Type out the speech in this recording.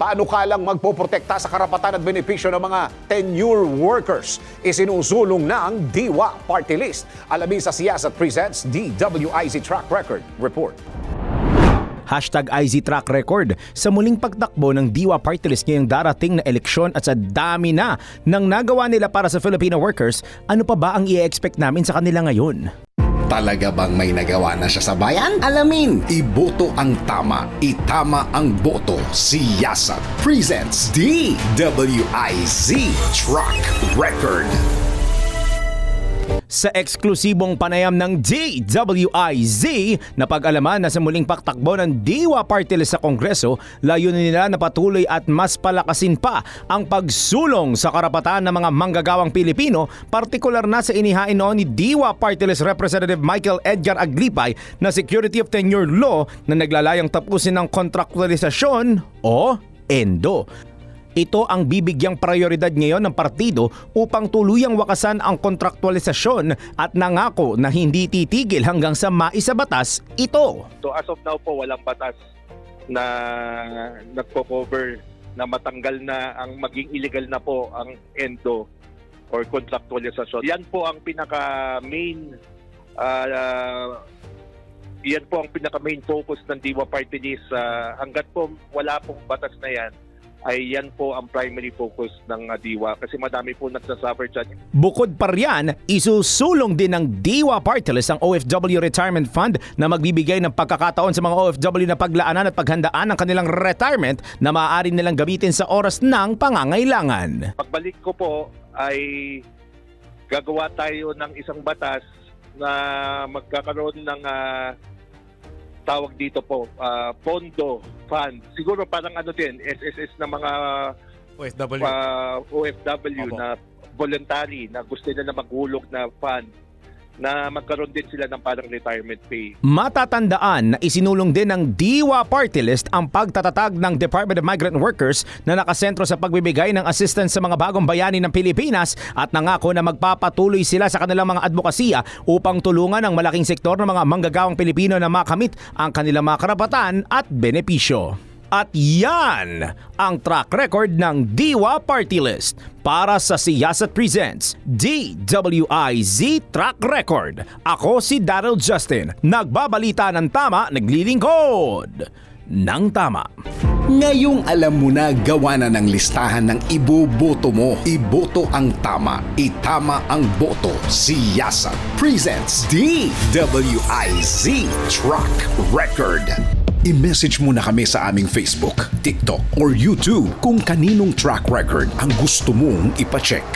Paanukalang magpoprotekta sa karapatan at benepisyo ng mga tenure workers. Isinusulong ng Diwa Party List. Alamin sa Siyasat Presents DWIZ Track Record Report. #IZ Track Record sa muling pagtakbo ng Diwa Party List ngayong darating na eleksyon at sa dami na ng nagawa nila para sa Filipino workers, ano pa ba ang i-expect namin sa kanila ngayon? Talaga bang may nagawa na siya sa bayan? Alamin, iboto ang tama, itama ang boto. Siyasat presents DWIZ Track Record. Sa eksklusibong panayam ng DWIZ, napag-alaman na sa muling pagtakbo ng Diwa Party List sa Kongreso, layunin nila na patuloy at mas palakasin pa ang pagsulong sa karapatan ng mga manggagawang Pilipino, partikular na sa inihain noon ni Diwa Party List Representative Michael Edgar Aglipay na Security of Tenure Law na naglalayang tapusin ng kontraktualisasyon o ENDO. Ito ang bibigyang prioridad ngayon ng partido upang tuluyang wakasan ang kontraktualisasyon at nangako na hindi titigil hanggang sa maisabatas ito. So as of now po, walang batas na nagpo-cover na matanggal na ang maging illegal na po ang ENDO or kontraktualisasyon. Yan po ang pinaka-main main focus ng Diwa Party List. Hanggat po wala pong batas na yan, ay yan po ang primary focus ng Diwa kasi madami po nagsasuffer dyan. Bukod pa riyan, isusulong din ng Diwa Party List ang OFW Retirement Fund na magbibigay ng pagkakataon sa mga OFW na paglaanan at paghandaan ng kanilang retirement na maaari nilang gamitin sa oras ng pangangailangan. Pagbalik ko po ay gagawa tayo ng isang batas na magkakaroon ng tawag dito po, pondo, fund. Siguro parang SSS na mga OFW Opo. na voluntary na gusto nila maghulog na fund na magkaroon din sila ng parang retirement pay. Matatandaan na isinulong din ng Diwa Party List ang pagtatatag ng Department of Migrant Workers na nakasentro sa pagbibigay ng assistance sa mga bagong bayani ng Pilipinas at nangako na magpapatuloy sila sa kanilang mga advokasya upang tulungan ang malaking sektor ng mga manggagawang Pilipino na makamit ang kanilang mga karapatan at benepisyo. At yan ang track record ng Diwa Party List. Para sa Siyasat Presents DWIZ Track Record. Ako si Daryl Justin, nagbabalita ng tama, naglilingkod ng tama. Ngayong alam mo na gawa na ng listahan ng iboboto mo. Iboto ang tama, itama ang boto. Siyasat presents DWIZ Track Record. I-message mo na kami sa aming Facebook, TikTok or YouTube kung kaninong track record ang gusto mong ipacheck.